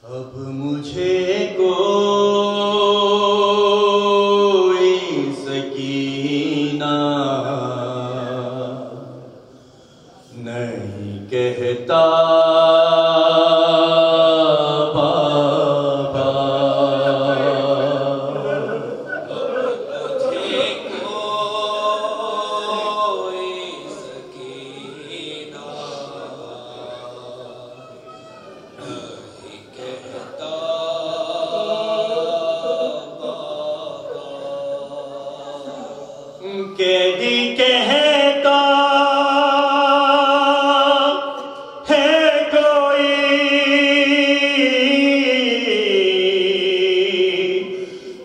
اب مجھے کوئی سکینہ نہیں کہتا قیدی کہتا ہے کوئی،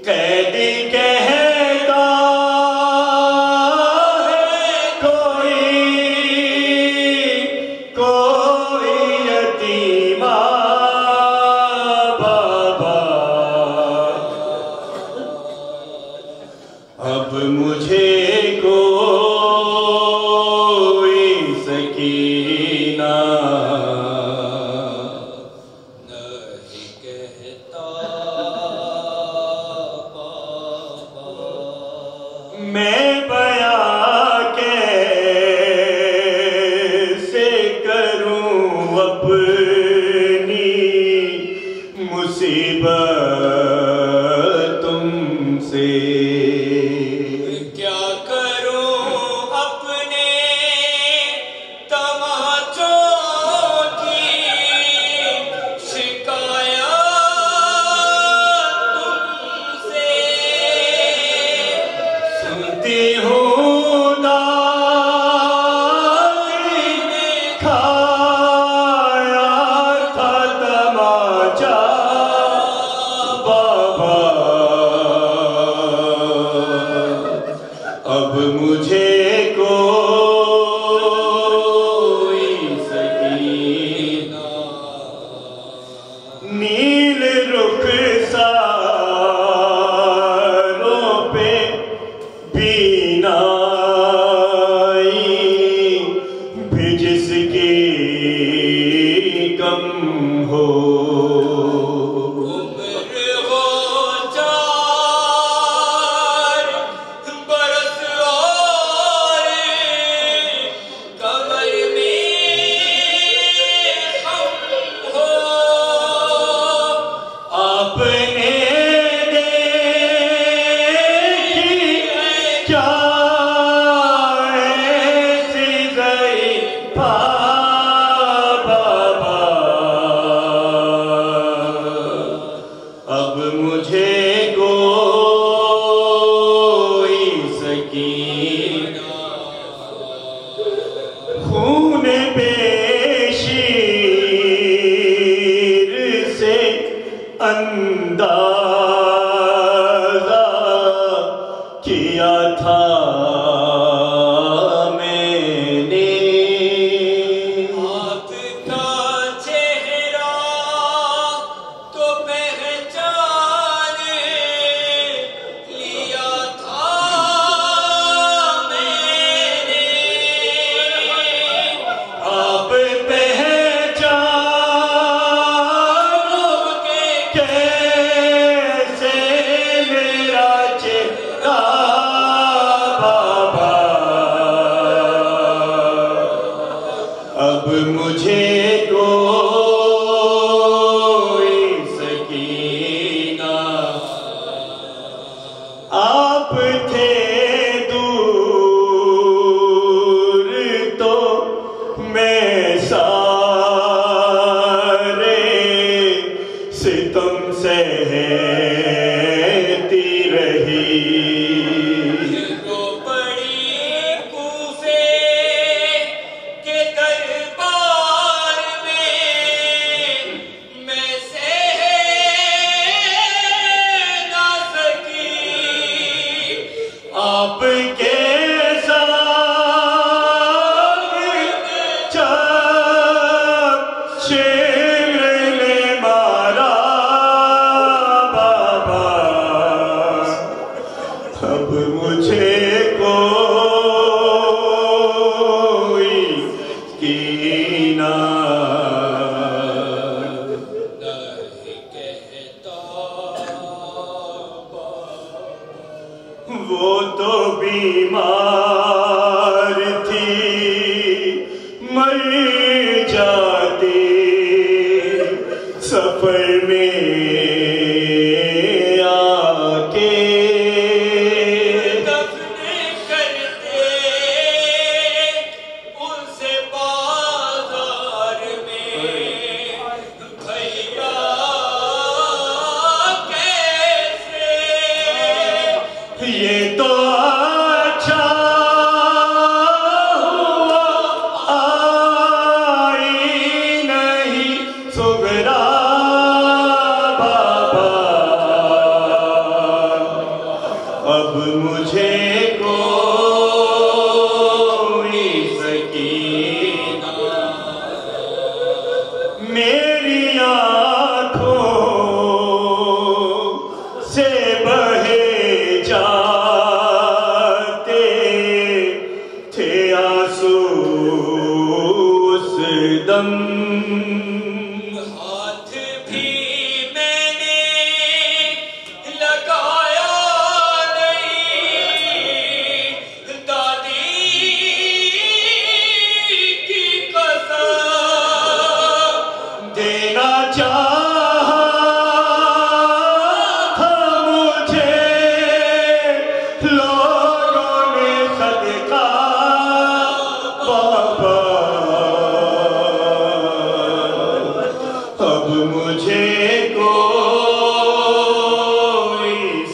قیدی کہتا ہے کوئی یتیمہ بابا، اب مجھے کوئی سکینہ نہیں کہتا میں بیاں کیسے کروں اپنی مصیبت تم سے، اب مجھے کوئی سکینہ نیل رخساروں پہ بینائی بھی جس کی کم ہو، اب مجھے کوئی سکینہ خون بے شیر سے اندازہ کیا تھا میں نے، ہاتھ کا چہرہ تو پہچان لیا تھا میں نے، اب پہچانو کہ میری آنکھوں سے بہے جاتے تھے آنسو اس دم، ہاتھ بھی میں نے لگایا نہیں، دادی کی قسم دینا چاہا تھا مجھے لوگوں نے صدقہ بابا، اب مجھے کوئی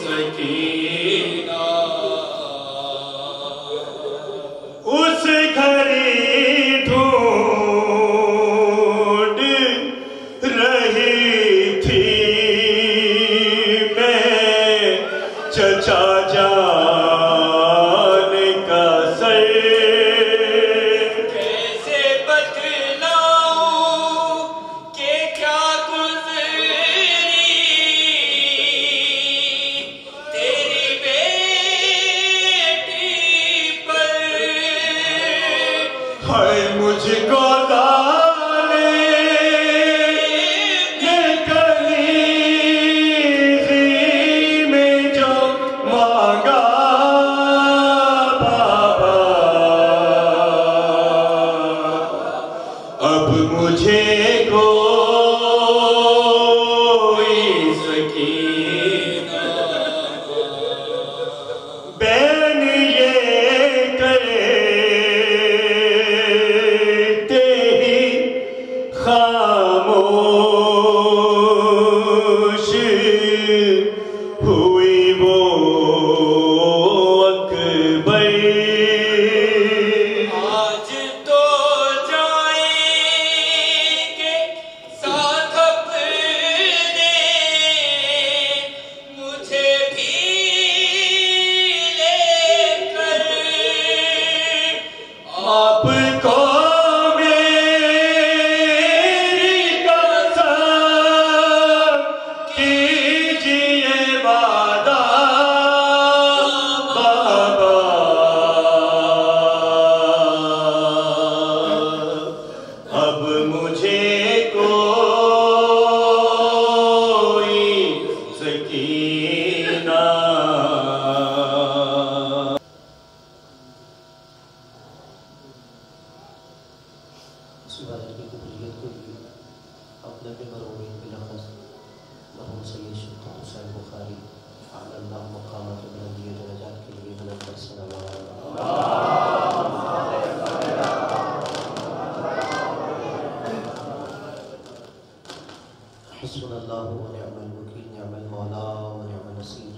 سکینہ اس گھڑی ڈھونڈ رہی تھی میں چچا جان کا سر، کیسے بتلاؤں کہ کیا گزری تیری بیٹی پر، ہائے مجھ کو اب مجھے کوئی سکینہ بین یہ کرتے ہی خاموش ہوئی وہ اکبر، آج تو آپ کو میری قسم کیجئے وعدہ بابا، اب مجھے کوئی سکینہ اس عبادت کی قبولیت کے لیے اپنے مرحومین بلخص مرحوم سید شیخ حسین بخاری اعلی اللہ مقامات و بلندی درجات کے لیے بلند تر صلوات، حسبنا اللہ ونعم الوکیل، نعم المولا ونعم النصیر،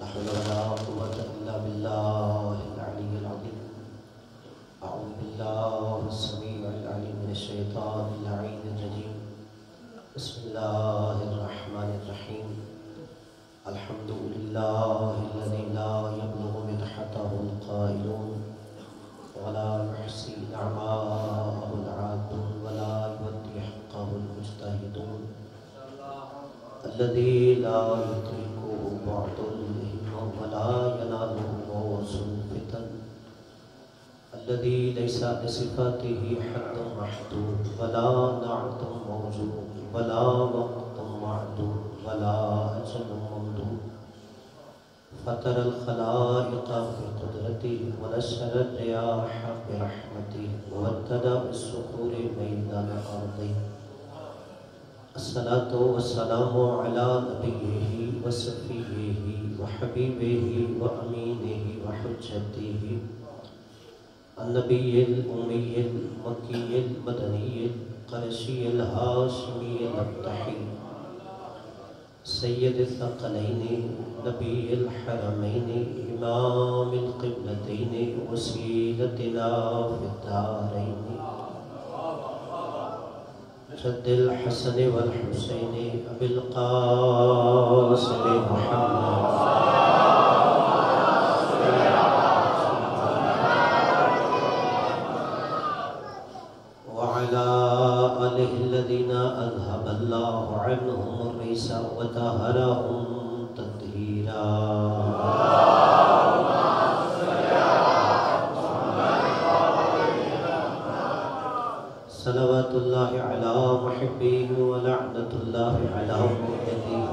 لا حول ولا قوة الا باللہ العلی العظیم، اعوذ باللہ السمیع العلیم من الشیطان اللعین الرجیم، بسم اللہ الرحمن الرحیم، الحمد للہ الذی لا یبلغ مدحته القائلون ولا يحصي نعماءه العادون ولا يودي حقه المجتهدون، الذي لا يدركه بعد الهم ولا يناله موز الفتن، الذي ليس لصفاته حد محدود ولا نعت موجود ولا وقت معدود ولا أجل ممدود، فطر الخلائق بقدرته ونشر الرياح برحمته وابتدى بالصخور بين الأرض، الصلاة والسلام على نبيه وصفيه وحبيبه وأمينه وحجته النبي الأمي المكي المدني القرشي الهاشمي الأبطحي سيد الثقلين نبي الحرمين إمام القبلتين وسيلتنا في الدارين، جد الحسن والحسين أبي القاسم محمد وعلى آله الذين أذهب الله عنهم الرجس وطهرهم تطهيرا صلوات الله على محبيه ولعنة الله على مبغضيه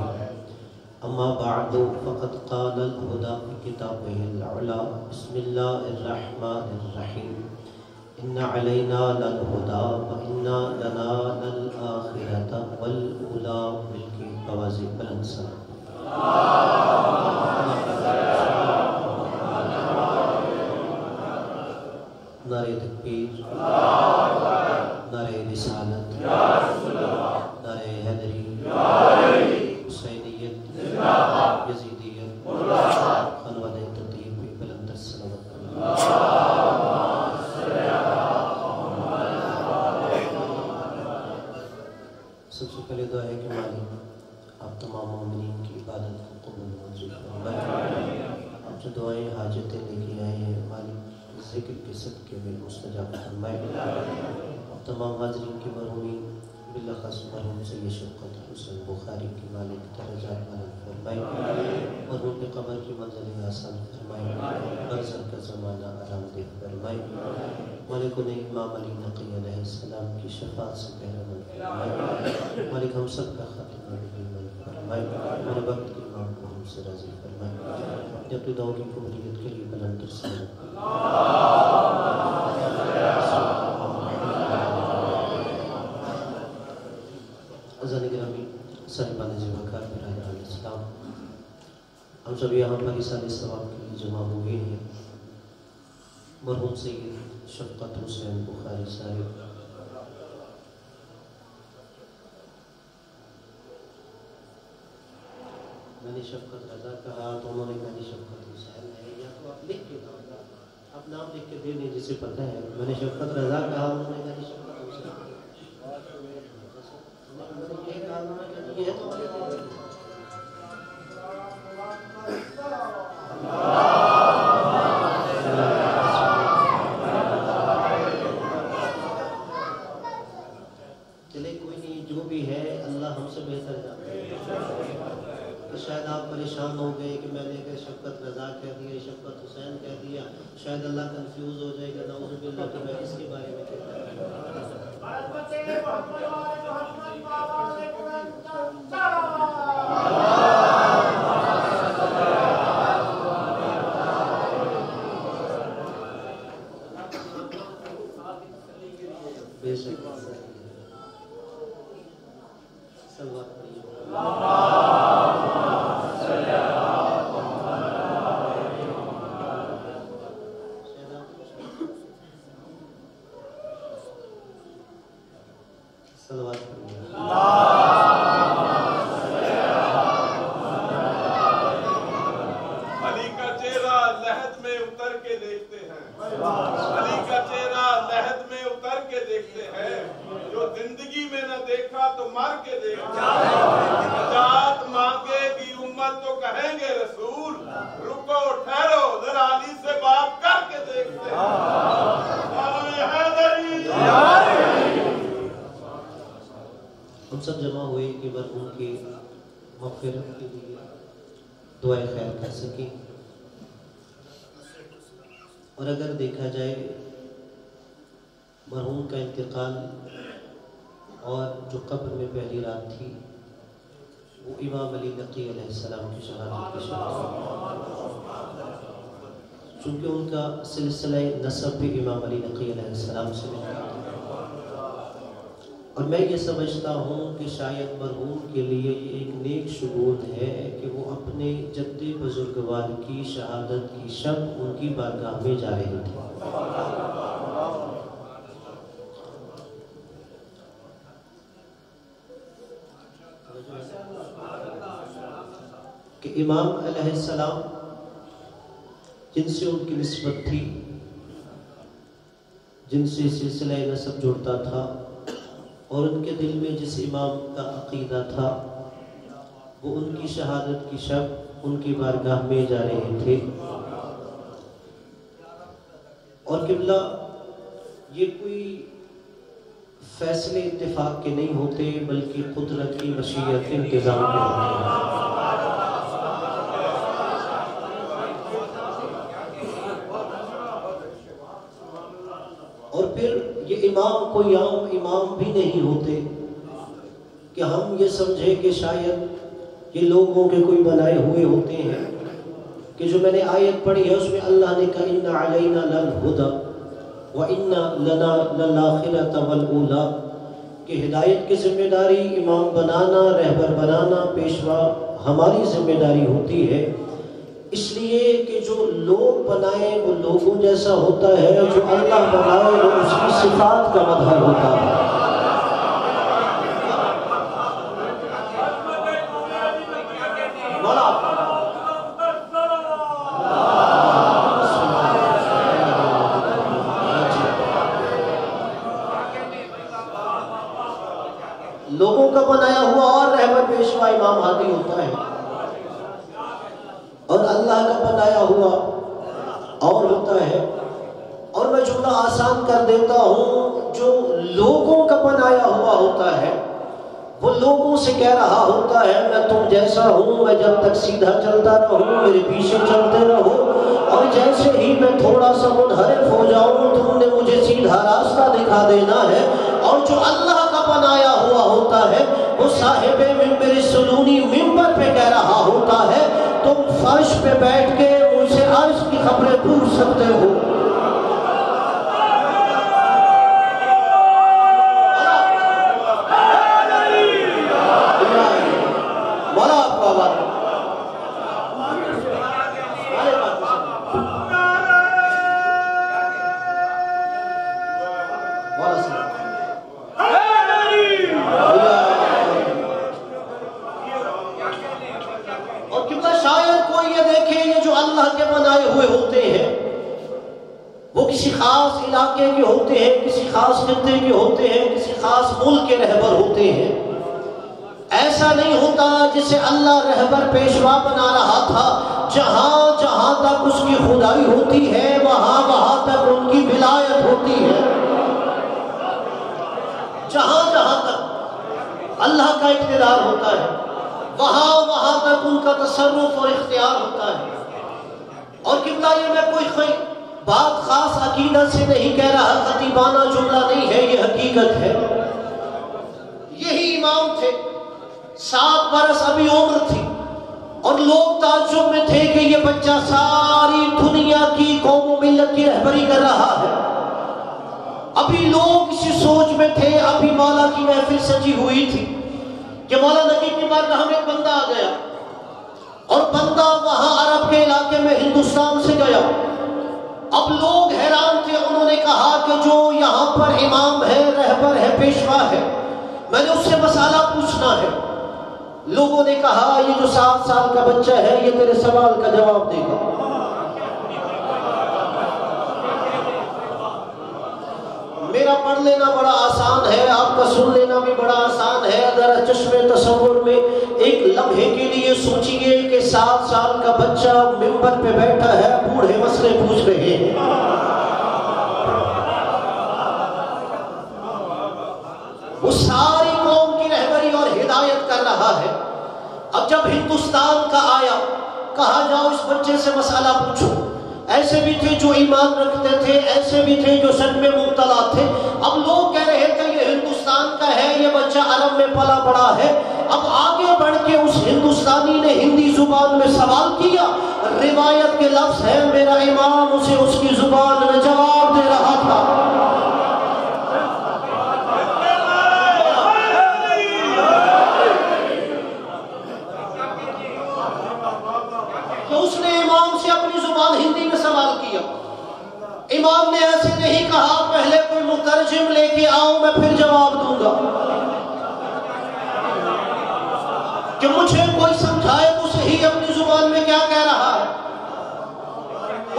أما بعد فقد قال الهدى في كتابه العلى بسم الله الرحمن الرحيم إن علينا للهدى وإن لنا للآخرة والأولى ملکی آوازی بلند سلام نعرہ تکبیر نعرہ رسالت نعرہ حیدری حسینیت یزیدیت خانوادہ تطہیر پہ بلند سلام سب سے پہلے دعا ہے کہ مالک آپ تمام مومنین کی عبادت کو قبول منظور فرمائے آپ جو دعائیں حاجتیں لے کے آئے ہیں مالک ذکر کے صدقے میں مستجاب فرمائے آپ تمام حاضرین کی مرحومین بالخص مرحوم سید شفقت حسین بخاری کی مالک درجات بلند فرمائے مرحوم کے قبر کی منزل آسان فرمائے برزخ کا زمانہ آرام دہ فرمائے مالک انہیں امام علی نقی علیہ السلام کی شفاعت سے بہرمند فرمائے مالک ہم سب کا خاتمہ ایمان فرمائے ہمارے وقت کے امام کو ہم سے راضی فرمائے اپنی اپنی دعاوں کی قبولیت کے لیے بلند سلام عزیزان گرامی صاحبان وقار برادران اسلام ہم سب یہاں پر ایصال ثواب کے لیے جمع ہوئے ہیں مرحوم سید شفقت حسین بخاری صاحب میں نے شفقت رضا کہا تو انہوں نے کہا شفقت حسین ہے یا تو آپ لکھ کے نام کا آپ نام لکھ کے دے دیں جسے پتہ ہے میں نے شفقت رضا کہا انہوں نے کہا شفقت حسین یہ کہا انہوں نے کہا یہ ہے تو چلے کوئی نہیں جو بھی ہے اللہ ہم سے بہتر جانتا ہے کہ شاید آپ پریشان ہو گئے کہ میں نے کہ شفقت رضا کہہ دیا شفقت حسین کہہ دیا شاید اللہ کنفیوز ہو جائے گا نعوذ باللہ کہ میں کس کے بارے میں کہتا ہوں بے شک صلوات پڑھیے صلوات پڑھیے علی کا چہرہ لحد میں اتر کے دیکھتے ہیں علی کا چہرہ لحد میں اتر کے دیکھتے ہیں جو زندگی میں نہ دیکھا تو مر کے دیکھتا ہے نجات مانگے گی امت تو کہیں گے رسول رکو ٹھہرو ذرا علی سے بات کر کے دیکھتے ہیں ہم سب جمع ہوئے کہ مرحوم کی مغفرت کے لیے دعائے خیر کر سکیں اور اگر دیکھا جائے مرحوم کا انتقال اور جو قبر میں پہلی رات تھی وہ امام علی نقی علیہ السلام کی شہادت کی شہادت چونکہ ان کا سلسلہ نسب بھی امام علی نقی علیہ السلام سے ملتا ہے اور میں یہ سمجھتا ہوں کہ شاید مرحوم کے لیے یہ ایک نیک شگون ہے کہ وہ اپنے جد بزرگوار کی شہادت کی شب ان کی بارگاہ میں جا رہے تھے کہ امام علیہ السلام جن سے ان کی نسبت تھی جن سے سلسلہ نسب جڑتا تھا اور ان کے دل میں جس امام کا عقیدہ تھا وہ ان کی شہادت کی شب ان کی بارگاہ میں جا رہے تھے اور قبلہ یہ کوئی فیصلے اتفاق کے نہیں ہوتے بلکہ قدرت کی مشیت انتظام کے ہوتے ہیں۔ اور پھر یہ امام کوئی عام امام بھی نہیں ہوتے کہ ہم یہ سمجھے کہ شاید یہ لوگوں کے کوئی بنائے ہوئے ہوتے ہیں، کہ جو میں نے آیت پڑھی ہے اس میں اللہ نے کہا اِنَّ عَلَيْنَا لَلْهُدَى وَإِنَّ لَنَا لَلْآخِرَةَ وَالْأُولَى کہ ہدایت کی ذمہ داری امام بنانا، رہبر بنانا، پیشوا ہماری ذمہ داری ہوتی ہے، اس لیے کہ جو لوگ بنائیں وہ لوگوں جیسا ہوتا ہے، جو اللہ بنائے وہ اس کی صفات کا مظہر ہوتا ہے۔ لوگوں کا بنایا ہوا اور رہبر پیشوا امام ہادی ہوتا ہے، اور اللہ کا بنایا ہوا اور ہوتا ہے۔ اور میں جملہ آسان کر دیتا ہوں، جو لوگوں کا بنایا ہوا ہوتا ہے وہ لوگوں سے کہہ رہا ہوتا ہے میں تم جیسا ہوں، میں جب تک سیدھا چلتا رہوں میرے پیچھے چلتے رہو، اور جیسے ہی میں تھوڑا سا منحرف ہو جاؤں تم نے مجھے سیدھا راستہ دکھا دینا ہے۔ اور جو اللہ کا بنایا ہوا ہوتا ہے وہ صاحب منبر سلونی ممبر پہ کہہ رہا ہوتا ہے تم فرش پہ بیٹھ کے مجھ سے عرش کی خبریں پوچھ سکتے ہو۔ کے ہوتے ہیں، کسی خاص خطے کے ہوتے ہیں، کسی خاص ملک کے رہبر ہوتے ہیں، ایسا نہیں ہوتا جسے اللہ رہبر پیشوا بنا رہا تھا، جہاں جہاں تک اس کی خدائی ہوتی ہے وہاں وہاں تک ان کی ولایت ہوتی ہے، جہاں جہاں تک اللہ کا اقتدار ہوتا ہے وہاں وہاں تک ان کا تصرف اور اختیار ہوتا ہے۔ اور قبلہ یہ میں کوئی بات خاص عقیدہ سے نہیں کہہ رہا، خطیبانہ جملہ نہیں ہے، یہ حقیقت ہے۔ یہی امام تھے، 7 برس ابھی عمر تھی، اور لوگ تعجب میں تھے کہ یہ بچہ ساری دنیا کی قوم و ملت کی رہبری کر رہا ہے۔ ابھی لوگ اسی سوچ میں تھے، ابھی مولا کی محفل سجی ہوئی تھی کہ مولا نقیب کی بارگاہ میں ایک بندہ آ گیا، اور بندہ وہاں عرب کے علاقے میں ہندوستان سے گیا۔ اب لوگ حیران تھے، انہوں نے کہا کہ جو یہاں پر امام ہے، رہبر ہے، پیشوا ہے، میں نے اس سے مسئلہ پوچھنا ہے۔ لوگوں نے کہا یہ جو 7 سال کا بچہ ہے یہ تیرے سوال کا جواب دے گا۔ میرا پڑھ لینا بڑا آسان ہے، آپ کا سن لینا بھی بڑا آسان ہے۔ ذرا چشمے تصور میں ایک لمحے کے لیے سوچئے کہ 7 سال کا بچہ ممبر پہ بیٹھا ہے، بوڑھے مسئلے پوچھ رہے ہیں۔ وہ ساری قوم کی رہبری اور ہدایت کر رہا ہے۔ اب جب ہندوستان کا آیا، کہا جاؤ اس بچے سے مسئلہ پوچھو۔ ایسے بھی تھے جو ایمان رکھتے تھے، ایسے بھی تھے جو شک میں مبتلا تھے۔ اب لوگ کہہ رہے تھے یہ ہندوستان کا ہے، یہ بچہ عرب میں پلا بڑا ہے۔ اب آگے بڑھ کے اس ہندوستانی نے ہندی زبان میں سوال کیا، روایت کے لفظ ہے میرا امام اسے اس کی زبان میں جواب دے رہا تھا۔ اس نے امام سے اپنی زبان ہندی میں سوال کیا۔ امام نے ایسے نہیں کہا پہلے کوئی مترجم لے کے آؤ میں پھر جواب دوں گا، کہ مجھے کوئی سمجھائے تو صحیح اپنی زبان میں کیا کہہ رہا ہے۔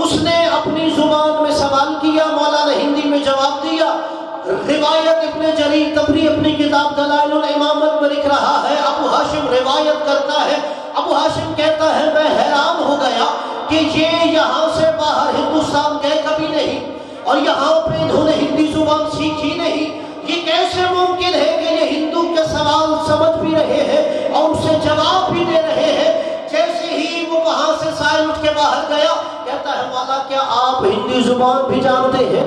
اس نے اپنی زبان میں سوال کیا، مولا نے ہندی میں جواب دیا۔ روایت ابن جریر طبری اپنی کتاب دلائل الامامت میں لکھ رہا ہے، ابو ہاشم روایت کرتا ہے، ابو ہاشم کہتا ہے میں حیران ہو گیا کہ یہ یہاں سے باہر ہندوستان گئے کبھی نہیں، اور یہاں پہ انہوں نے ہندی زبان سیکھی نہیں، یہ کیسے ممکن ہے کہ یہ ہندو کے سوال سمجھ بھی رہے ہیں اور اسے جواب بھی دے رہے ہیں؟ جیسے ہی وہ وہاں سے سائل اٹھ کے باہر گیا، کہتا ہے مولا کیا آپ ہندی زبان بھی جانتے ہیں؟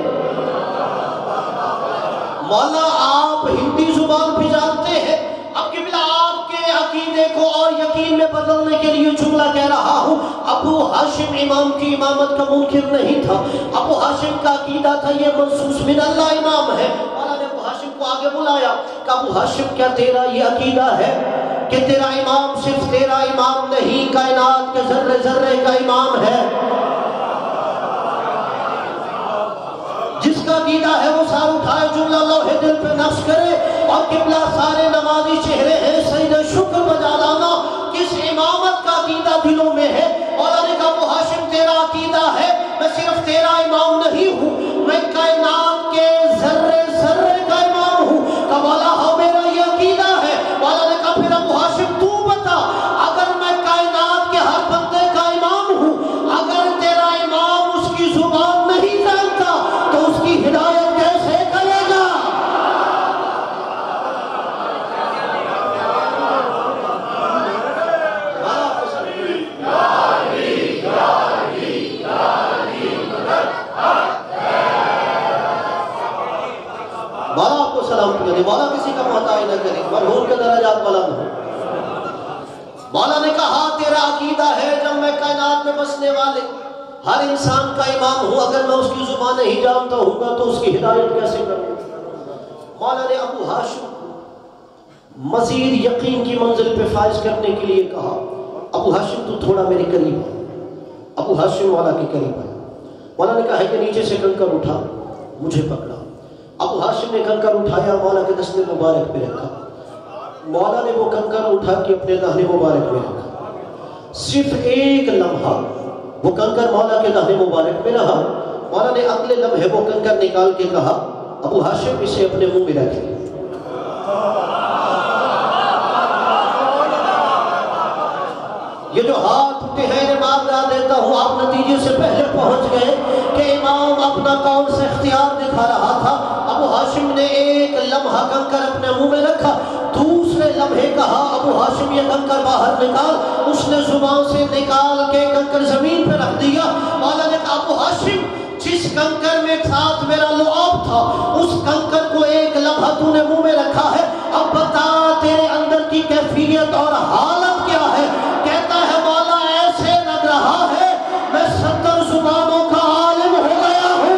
مولا آپ ہندی زبان بھی جانتے ہیں؟ اب قبلہ آپ کے عقیدے کو اور یقین میں بدلنے کے لیے جملہ کہہ رہا ہوں۔ ابو ہاشم امام کی امامت کا منکر نہیں تھا، ابو ہاشم کا عقیدہ تھا یہ منصوص من اللہ امام ہے۔ مولا نے ابو ہاشم کو آگے بلایا کہ ابو ہاشم کیا تیرا یہ عقیدہ ہے کہ تیرا امام صرف تیرا امام نہیں، کائنات کے ذرے ذرے کا امام ہے؟ جس کا عقیدہ ہے وہ سار اٹھائے، جملہ لوہے دل پہ نقش کرے، اور قبلہ سارے نمازی چہرے ہیں سجدہ شکر بجا لانا کس امامت کا عقیدہ دلوں میں ہے۔ مولا نے کہا ابو ہاشم تیرا عقیدہ ہے میں صرف تیرا امام نہیں ہوں، میں کائنات کے ذرے ذرے کا امام ہوں۔ کہا مولا ہاں میرا یہ عقیدہ ہے۔ مولا نے کہا پھر ابو ہاشم تو بتا، اگر میں کائنات کے ہر بندے کا امام ہوں، اگر تیرا امام اس کی زبان نہیں جانتا تو اس کی ہدایت کیسے کرے گا؟ مولا آپ کو سلامتی کرے، مولا کسی کا محتاج نہ کرے، مرحوم کے درجات بلند ہوں۔ مولا نے کہا تیرا عقیدہ ہے جب میں کائنات میں بسنے والے ہر انسان کا امام ہوں، اگر میں اس کی زبان نہیں جانتا ہوں گا تو اس کی ہدایت کیسے کروں؟ مولا نے ابو ہاشم کو مزید یقین کی منزل پہ فائز کرنے کے لیے کہا ابو ہاشم تو تھوڑا میرے قریب ہے۔ ابو ہاشم مولا کے قریب ہے۔ مولا نے کہا کہ نیچے سے کنکر اٹھا، مجھے پکڑا۔ ابو ہاشم نے کنکر اٹھایا، مولا کے دستے مبارک پہ رکھا۔ مولا نے وہ کنکر اٹھا کے اپنے دہنے مبارک میں رکھا۔ صرف ایک لمحہ وہ کنکر مولا کے دہنے مبارک میں رہا۔ مولا نے اگلے لمحے وہ کنکر نکال کے کہا ابو ہاشم اسے اپنے منہ میں رکھ لیا۔ یہ جو ہاتھ اٹھے ہیں انہیں معذرت دیتا ہوں، آپ نتیجے سے پہلے پہنچ گئے کہ امام اپنا کون سے اختیار دکھا رہا تھا۔ ابو ہاشم نے ایک لمحہ کنکر اپنے منہ میں رکھا، دوسرے لمحے کہا ابو ہاشم یہ کنکر باہر نکال۔ اس نے زبان سے نکال کے کنکر زمین پہ رکھ دیا۔ مولا نے کہا ابو ہاشم جس کنکر میں ساتھ میرا لعاب تھا اس کنکر کو ایک لمحہ تو نے منہ میں رکھا ہے، اب بتا تیرے اندر کی کیفیت اور حالت کیا ہے؟ کہتا ہے مولا ایسے لگ رہا ہے میں 70 زبانوں کا عالم ہو گیا ہوں۔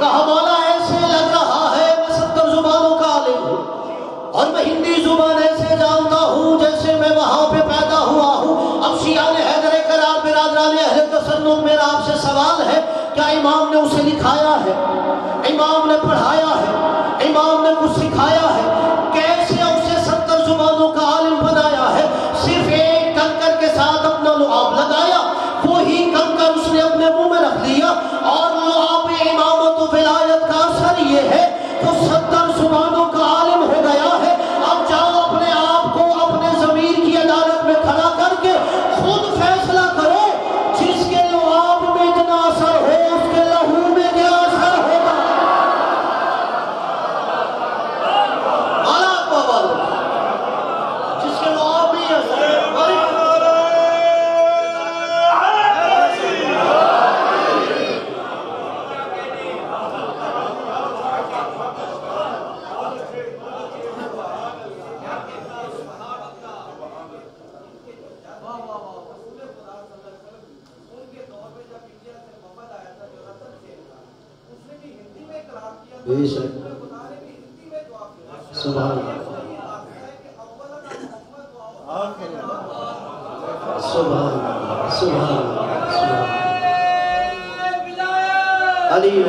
کہا مولا ایسے لگ رہا ہے میں 70 زبانوں کا عالم ہوں، اور میں ہندی زبان ایسے جانتا ہوں جیسے میں وہاں پہ پیدا ہوا ہوں۔ اب شیعہ نے حیدر کرار برادران اہل تسنن میرا آپ سے سوال ہے، کیا امام نے اسے لکھایا ہے؟ امام نے پڑھایا ہے؟ امام نے کچھ سکھایا ہے؟ کیسے اسے 70 زبانوں کا عالم بنایا ہے؟ صرف ایک کنکر کے ساتھ اپنا لعاب لگایا، وہی کنکر اس نے اپنے منہ میں رکھ لیا، اور لعاب امامت و ولایت کا اثر یہ ہے تو 70 زبانوں کا عالم ہو گیا ہے۔ اب جاؤ اپنے آپ کو اپنے ضمیر کی عدالت میں کھڑا کر کے خود فیصلہ کرو، جس کے لعاب میں اتنا اثر ہو اس کے لہو میں کیا اثر ہوگا؟ مولا کو بولو جس کے لعاب میں اثر ہے۔ بے شک سبحان سبحان سبحان علی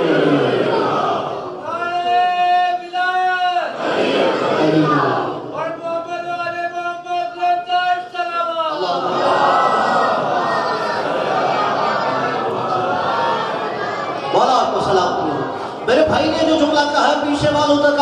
مولا آپ کو سلام میرے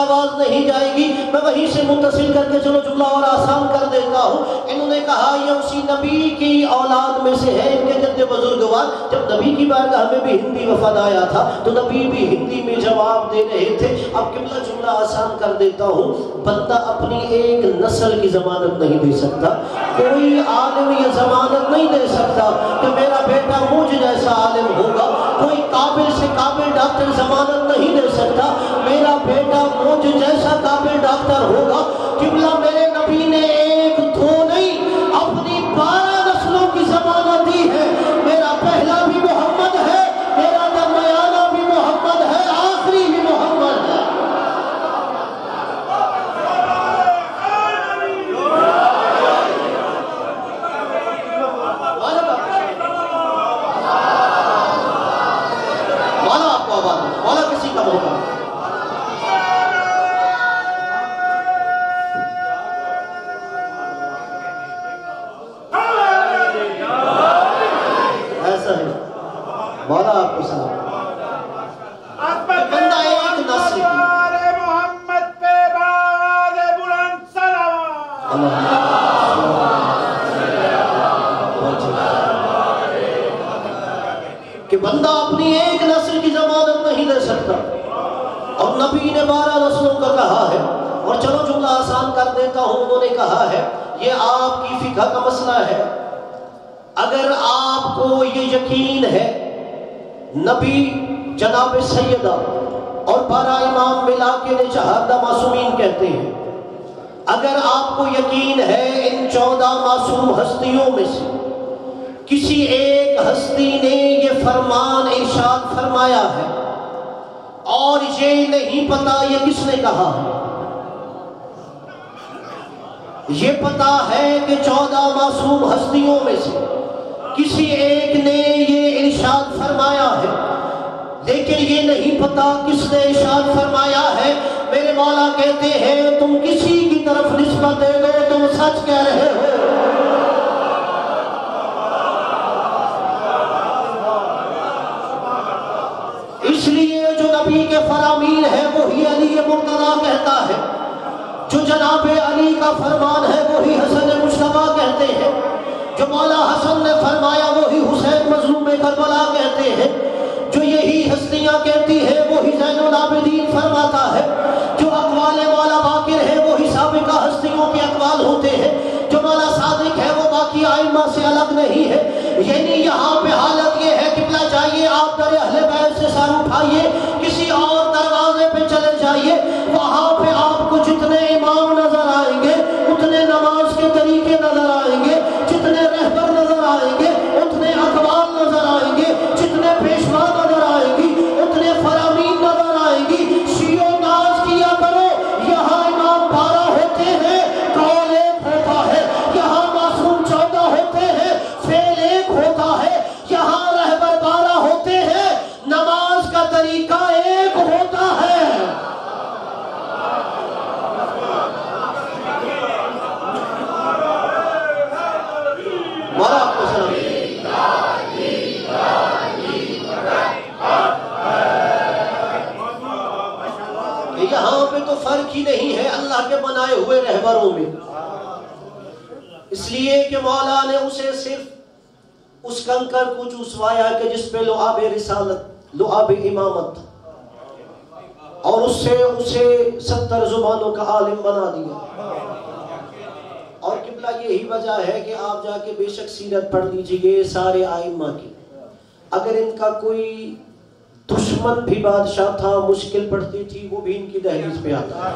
آواز نہیں جائے گی، میں وہیں سے متصل کر کے چلو جملہ اور آسان کر دیتا ہوں۔ انہوں نے کہا یہ اسی نبی کی اولاد میں سے ہے، ان کے جد بزرگوار۔ جب نبی کی بارگاہ میں بھی ہندی وفد آیا تھا تو نبی بھی ہندی میں جواب دے رہے تھے۔ اب قبلہ جملہ آسان کر دیتا ہوں، بندہ اپنی ایک نسل کی ضمانت نہیں دے سکتا، کوئی عالم یہ ضمانت نہیں دے سکتا کہ میرا بیٹا مجھ جیسا عالم ہوگا، کوئی قابل سے قابل ڈاکٹر ضمانت نہیں دے سکتا میرا بیٹا مجھ جیسا قابل ڈاکٹر ہوگا۔ قبلہ میرے نبی نے ایک دو نہیں اپنی 12 نسلوں کی ضمانت دی ہے۔ میرا پہلا بھی محمد ہے، میرا درمیانہ بھی محمد ہے، آخری بھی محمد ہے۔ والا آپ کو آواز ہے، والا کسی کا موقع ایسا ہے۔ مولا آپ کو سلام۔ بندہ ایک نسل کی محمد پہ باز بلند صلوات۔ کہ بندہ اپنی ایک نسل کی ضمانت نہیں دے سکتا، اور نبی نے 12 نسلوں کا کہا ہے۔ اور چلو جملہ آسان کر دیتا ہوں، انہوں نے کہا ہے یہ آپ کی فقہ کا مسئلہ ہے۔ اگر آپ کو یہ یقین ہے نبی جناب سیدہ اور 12 امام ملا کے نے شہادہ معصومین کہتے ہیں، اگر آپ کو یقین ہے ان 14 معصوم ہستیوں میں سے کسی ایک ہستی نے یہ فرمان ارشاد فرمایا ہے اور یہ نہیں پتا یہ کس نے کہا ہے، یہ پتا ہے کہ 14 معصوم ہستیوں میں سے کسی ایک نے یہ ارشاد فرمایا ہے، لیکن یہ نہیں پتا کس نے ارشاد فرمایا ہے، میرے مولا کہتے ہیں تم کسی کی طرف نسبت دے دو تم سچ کہہ رہے ہو۔ اس لیے جو نبی کے فرامین ہے وہی علی مرتضیٰ کہتا ہے، جو جناب علی کا فرمان ہے وہی حسن مجتبیٰ کہتے ہیں، جو مولا حسن نے فرمایا وہی حسین مظلوم کربلا کہتے ہیں، جو یہی ہستیاں کہتی ہے وہی زین العابدین فرماتا ہے، جو اقوال مولا باقر ہے وہی سابقہ ہستیوں کے اقوال ہوتے ہیں، جو مولا صادق ہے وہ باقی آئمہ سے الگ نہیں ہے۔ یعنی یہاں پہ حالت یہ ہے قبلہ جائیے آپ در اہل بیت سے سر اٹھائیے کسی اور دروازے پہ چلے جائیے، وہاں پہ آپ کو جتنے امام نظر آئیں گے اتنے نماز کے طریقے نظر آئیں گے، جتنے رہبر نظر آئیں گے اتنے اقوال نظر آئیں گے، جتنے پیشوا نظر آئیں گی اتنے فرامین نظر آئیں گی۔ شیعو ناز کیا کرو، یہاں امام 12 ہوتے ہیں قول ایک ہوتا ہے، یہاں معصوم 14 ہوتے ہیں فعل ایک ہوتا ہے، یہاں رہبر 12 ہوتے ہیں نماز کا طریقہ ایک ہوتا ہے۔ مولا آپ کو سلام۔ یہاں پہ تو فرق ہی نہیں ہے اللہ کے بنائے ہوئے رہبروں میں، اس لیے کہ مولا نے اسے صرف اس کنکر کو چوسوایا کہ جس پہ لعاب رسالت لعاب امامت تھا، اور اس سے اسے 70 زبانوں کا عالم بنا دیا۔ اور قبلہ یہی وجہ ہے کہ آپ جا کے بے شک سیرت پڑھ لیجئے سارے آئمہ کی، اگر ان کا کوئی دشمن بھی بادشاہ تھا مشکل پڑتی تھی وہ بھی ان کی دہلیز پہ آتا۔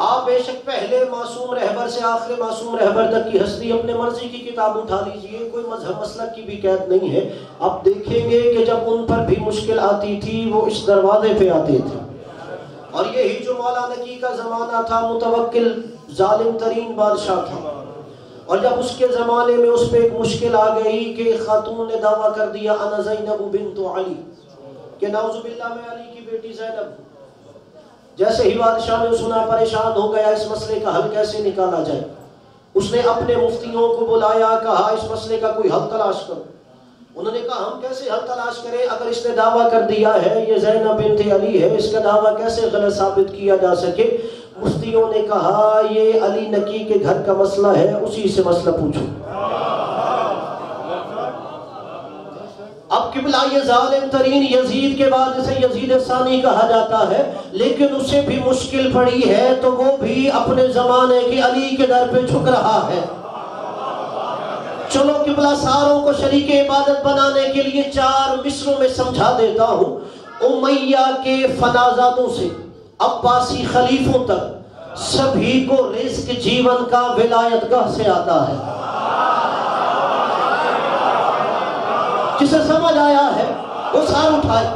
آپ بے شک پہلے معصوم رہبر سے آخر معصوم رہبر تک کی ہستی اپنے مرضی کی کتاب اٹھا لیجئے، کوئی مذہب مسلک کی بھی قید نہیں ہے۔ آپ دیکھیں گے کہ جب ان پر بھی مشکل آتی تھی وہ اس دروازے پہ آتے تھے، اور یہی جو مولا نکی کا زمانہ تھا متوکل ظالم ترین بادشاہ تھا، اور جب اس کے زمانے میں اس پہ ایک مشکل آ گئی کہ ایک خاتون نے دعویٰ کر دیا انا زینب بنت علی، کہ نعوذ باللہ میں علی کی بیٹی زینب۔ جیسے ہی بادشاہ نے سنا پریشان ہو گیا اس مسئلے کا حل کیسے نکالا جائے، اس نے اپنے مفتیوں کو بلایا، کہا اس مسئلے کا کوئی حل تلاش کرو۔ انہوں نے کہا ہم کیسے حل تلاش کریں اگر اس نے دعویٰ کر دیا ہے یہ زینب بنت علی ہے، اس کا دعویٰ کیسے غلط ثابت کیا جا سکے؟ مفتیوں نے کہا یہ علی نکی کے گھر کا مسئلہ ہے، اسی سے مسئلہ پوچھو۔ اب قبلہ یہ ظالم ترین یزید کے بعد جسے یزید ثانی کہا جاتا ہے، لیکن اسے بھی مشکل پڑی ہے تو وہ بھی اپنے زمانے کی علی کے در پہ جھک رہا ہے۔ چلو قبلہ ساروں کو شریک عبادت بنانے کے لیے 4 مصروں میں سمجھا دیتا ہوں۔ امیہ کے فنازادوں سے عباسی خلیفوں تک سبھی کو رزق جیون کا ولایت گاہ سے آتا ہے۔ جسے سمجھ آیا ہے وہ سار اٹھائے،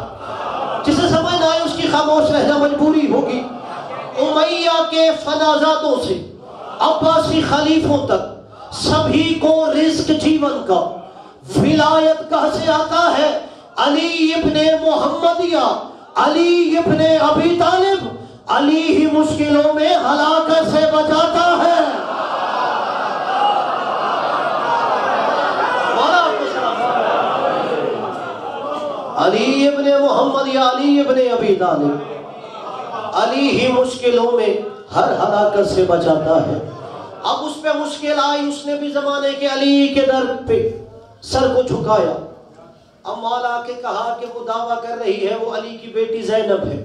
جسے سمجھ نہ آئے اس کی خاموش رہنا مجبوری ہوگی۔ امیہ کے فنازادوں سے عباسی خلیفوں تک سبھی کو رزق جیون کا ولایت گاہ سے آتا ہے۔ علی ابن محمدیہ، علی ابن ابی طالب، علی ہی مشکلوں میں ہلاکت سے بچاتا ہے۔ علی ابن محمد یا علی ابن ابی طالب، علی ہی مشکلوں میں ہر ہلاکت سے بچاتا ہے۔ اب اس پہ مشکل آئی، اس نے بھی زمانے کے علی کے در پہ سر کو جھکایا۔ اب مولا کے کہا کہ وہ دعویٰ کر رہی ہے وہ علی کی بیٹی زینب ہے۔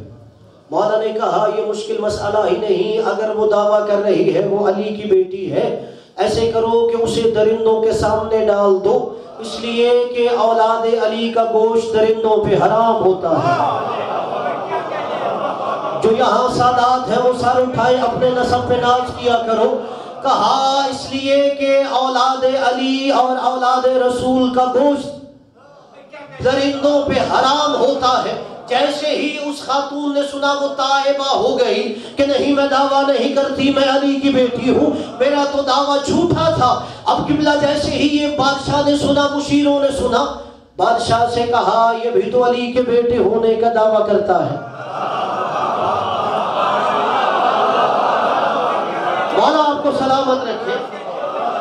مولا نے کہا یہ مشکل مسئلہ ہی نہیں، اگر وہ دعویٰ کر رہی ہے وہ علی کی بیٹی ہے، ایسے کرو کہ اسے درندوں کے سامنے ڈال دو، اس لیے کہ اولاد علی کا گوشت درندوں پہ حرام ہوتا ہے۔ جو یہاں سادات ہیں وہ سر اٹھائے، اپنے نسب پہ ناز کیا کرو۔ کہا اس لیے کہ اولاد علی اور اولاد رسول کا گوشت درندوں پہ حرام ہوتا ہے۔ جیسے ہی اس خاتون نے سنا وہ تائبہ ہو گئی کہ نہیں میں دعویٰ نہیں کرتی، میں علی کی بیٹی ہوں، میرا تو دعویٰ جھوٹا تھا۔ اب قبلہ جیسے ہی یہ بادشاہ نے سنا، مشیروں نے سنا، بادشاہ سے کہا یہ بھی تو علی کے بیٹے ہونے کا دعویٰ کرتا ہے۔ مولا آپ کو سلامت رکھے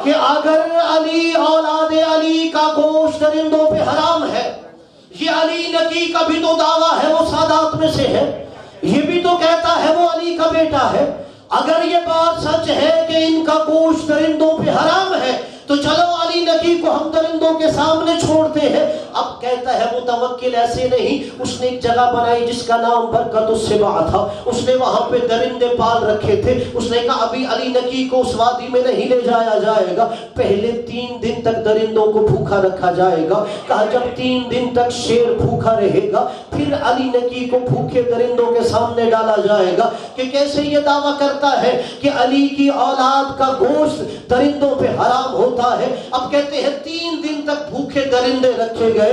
کہ اگر علی اولاد علی کا گوشت درندوں پہ حرام ہے، یہ علی نکی کا بھی تو دعویٰ ہے وہ سادات میں سے ہے، یہ بھی تو کہتا ہے وہ علی کا بیٹا ہے۔ اگر یہ بات سچ ہے کہ ان کا گوشت درندوں پہ حرام ہے تو چلو علی نکی کو ہم درندوں کے سامنے چھوڑتے ہیں۔ اب کہتا ہے متوکل ایسے نہیں، اس نے ایک جگہ بنائی جس کا نام برکت السبع تھا، اس نے وہاں پہ درندے پال رکھے تھے۔ اس نے کہا ابھی علی نکی کو اس وادی میں نہیں لے جایا جائے گا، پہلے 3 دن تک درندوں کو بھوکا رکھا جائے گا۔ کہا جب 3 دن تک شیر بھوکا رہے گا پھر علی نکی کو بھوکے درندوں کے سامنے ڈالا جائے گا۔ کہ کیسے یہ دعویٰ کرتا ہے کہ علی کی اولاد کا گوشت درندوں پہ حرام ہوتا ہے۔ اب کہتے ہیں 3 دن تک بھوکے درندے رکھے گئے،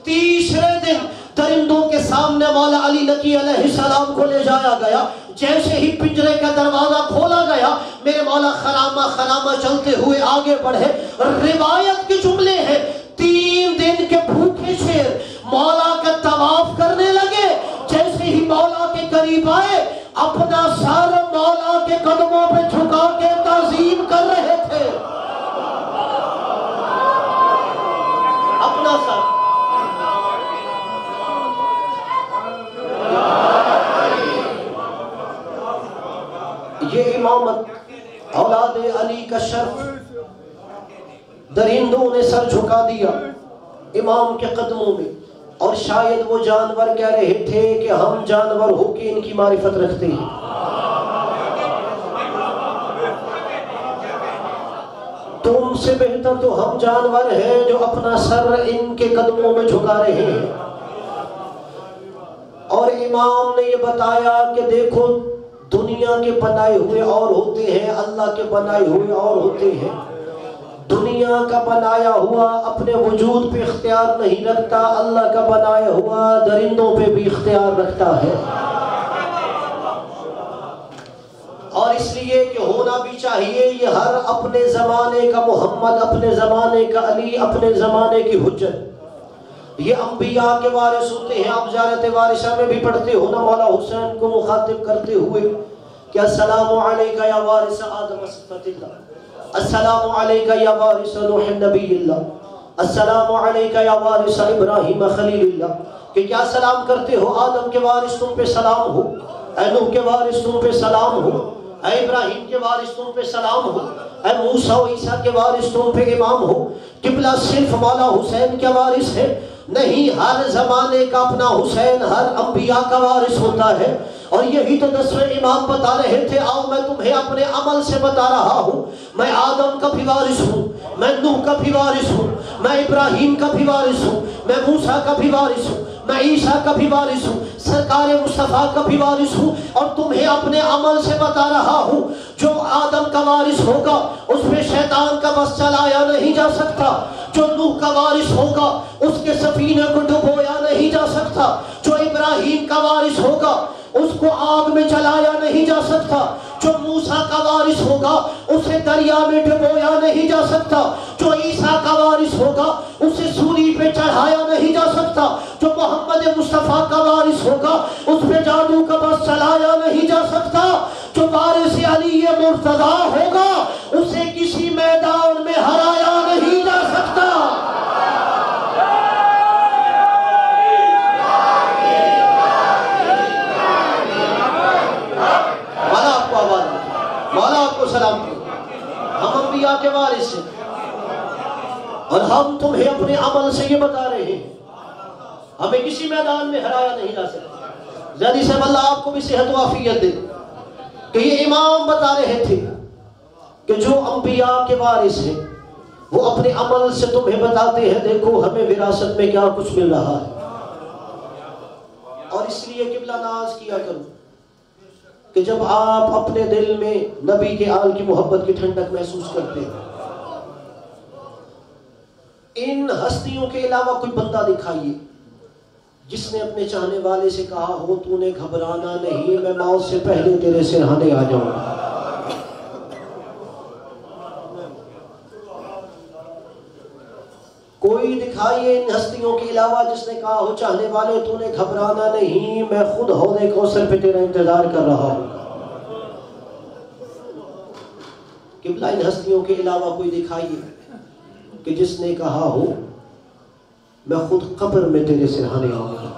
تیسرے دن درندوں کے سامنے مولا علی نکی علیہ السلام کو لے جایا گیا۔ جیسے ہی پنجرے کا دروازہ کھولا گیا میرے مولا خرامہ خرامہ چلتے ہوئے آگے بڑھے۔ روایت کے جملے ہیں 3 دن کے بھوکے شیر مولا کا طواف کرنے لگے۔ جیسے ہی مولا کے قریب آئے اپنا سر مولا کے قدموں پہ جھکا کے تعظیم کر رہے تھے۔ اپنا سر یہ امامت اولاد علی کا شرف، درندوں نے سر جھکا دیا امام کے قدموں میں، اور شاید وہ جانور کہہ رہے تھے کہ ہم جانور ہو کے ان کی معرفت رکھتے ہیں۔ تم سے بہتر تو ہم جانور ہیں جو اپنا سر ان کے قدموں میں جھکا رہے ہیں۔ اور امام نے یہ بتایا کہ دیکھو دنیا کے بنائے ہوئے اور ہوتے ہیں، اللہ کے بنائے ہوئے اور ہوتے ہیں۔ دنیا کا بنایا ہوا اپنے وجود پہ اختیار نہیں رکھتا، اللہ کا بنایا ہوا درندوں پہ بھی اختیار رکھتا ہے۔ اور اس لیے کہ ہونا بھی چاہیے یہ ہر اپنے زمانے کا محمد، اپنے زمانے کا علی، اپنے زمانے کی حجت۔ یہ انبیاء کے وارث ہوتے ہیں۔ آپ زیارت وارثہ میں بھی پڑھتے ہو نا مولا حسین کو مخاطب کرتے ہوئے کہ السلام علیکہ یا وارث آدم صفت اللہ، السلام علیکہ یا وارث نوح نبی اللہ، السلام علیکہ یا وارث ابراہیم خلیل اللہ، کہ کیا سلام کرتے ہو آدم کے وارث تم پہ سلام ہو، اے نوح کے وارث تم پہ سلام ہو، اے ابراہیم کے وارث تم پہ سلام ہو، اے موسیٰ و عیسیٰ کے وارث تم پہ امام ہو۔ قبلہ صرف مولا حسین کے وارث ہے؟ نہیں، ہر زمانے کا اپنا حسین ہر انبیاء کا وارث ہوتا ہے، اور یہی تو 10ویں امام بتا رہے تھے۔ آؤ میں تمہیں اپنے عمل سے بتا رہا ہوں، میں آدم کا بھی وارث ہوں، میں نوح کا بھی وارث ہوں، میں ابراہیم کا بھی وارث ہوں، میں موسیٰ کا بھی وارث ہوں، میں عیسیٰ کا بھی وارث ہوں، سرکار مصطفیٰ کا بھی وارث ہوں، اور تمہیں اپنے عمل سے بتا رہا ہوں۔ جو آدم کا وارث ہوگا اس پہ شیطان کا بس چلایا نہیں جا سکتا، جو نوح کا وارث ہوگا اس کے سفینے کو ڈبویا نہیں جا سکتا، جو ابراہیم کا وارث ہوگا اس کو آگ میں جلایا نہیں جا سکتا، جو موسیٰ کا وارث ہوگا اسے دریا میں ڈبویا نہیں جا سکتا، جو عیسیٰ کا وارث ہوگا اسے سولی پہ چڑھایا نہیں جا سکتا، جو محمد مصطفیٰ کا وارث ہوگا اس پہ جادو کا بس چلایا نہیں جا سکتا، جو وارث علی مرتضیٰ ہوگا اسے کسی میدان میں ہرایا نہیں جا سکتا۔ مولا آپ کو سلام کی، ہم انبیاء کے وارث ہیں، اور ہم تمہیں اپنے عمل سے یہ بتا رہے ہیں، ہمیں کسی میدان میں ہرایا نہیں جا سکتا۔ زیادی صاحب اللہ آپ کو بھی صحت و عافیت دے، کہ یہ امام بتا رہے تھے کہ جو انبیاء کے وارث ہیں وہ اپنے عمل سے تمہیں بتاتے ہیں دیکھو ہمیں وراثت میں کیا کچھ مل رہا ہے۔ اور اس لیے قبلہ ناز کیا کرو کہ جب آپ اپنے دل میں نبی کے آل کی محبت کی ٹھنڈک محسوس کرتے ہیں، ان ہستیوں کے علاوہ کوئی بندہ دکھائیے جس نے اپنے چاہنے والے سے کہا ہو تو نے گھبرانا نہیں، میں موت سے پہلے تیرے سرہانے آ جاؤں گا۔ کوئی دکھائیے ان ہستیوں کے علاوہ جس نے کہا ہو چاہنے والے تو نے گھبرانا نہیں، میں خود حوض کوثر پہ تیرا انتظار کر رہا ہوں۔ قبلہ ان ہستیوں کے علاوہ کوئی دکھائیے کہ جس نے کہا ہو میں خود قبر میں تیرے سرہانے آؤں گا۔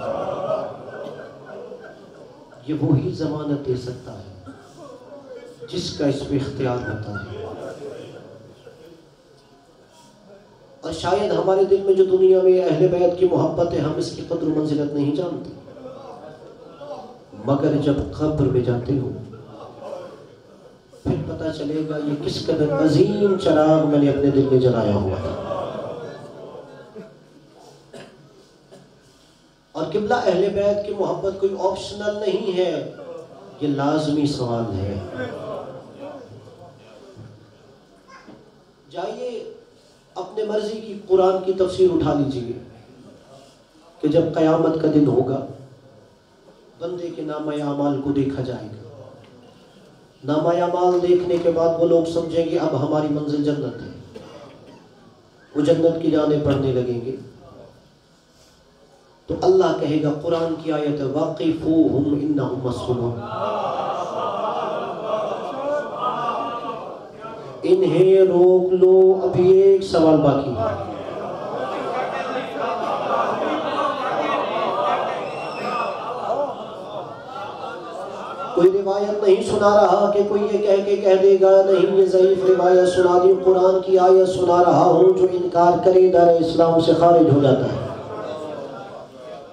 یہ وہی ضمانت دے سکتا ہے جس کا اس پہ اختیار ہوتا ہے۔ اور شاید ہمارے دل میں جو دنیا میں اہل بیت کی محبت ہے ہم اس کی قدر و منزلت نہیں جانتے، مگر جب قبر میں جاتے ہو پھر پتہ چلے گا یہ کس قدر عظیم چراغ میں نے اپنے دل میں جلایا ہوا تھا۔ اور قبلہ اہل بیت کی محبت کوئی آپشنل نہیں ہے، یہ لازمی سوال ہے۔ جائیے اپنے مرضی کی قرآن کی تفسیر اٹھا لیجئے کہ جب قیامت کا دن ہوگا بندے کے نامہ اعمال کو دیکھا جائے گا، نامہ اعمال دیکھنے کے بعد وہ لوگ سمجھیں گے اب ہماری منزل جنت ہے، وہ جنت کی جانب پڑھنے لگیں گے، تو اللہ کہے گا قرآن کی آیت وَقِفُوهُمْ إِنَّهُمْ مَسْئُولُونَ، انہیں روک لو ابھی ایک سوال باقی ہے۔ کوئی روایت نہیں سنا رہا کہ کوئی یہ کہہ دے گا نہیں یہ ضعیف روایت سنا دی، قرآن کی آیت سنا رہا ہوں، جو انکار کرے دار اسلام سے خارج ہو جاتا ہے۔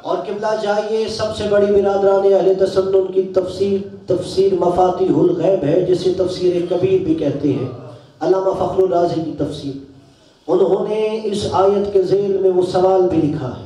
اور قبلہ جائیے سب سے بڑی برادران اہل تسنن کی تفسیر مفاتیح الغیب ہے، جسے تفسیر کبیر بھی کہتے ہیں، علامہ فخر الرازی کی تفسیر، انہوں نے اس آیت کے ذیل میں وہ سوال بھی لکھا ہے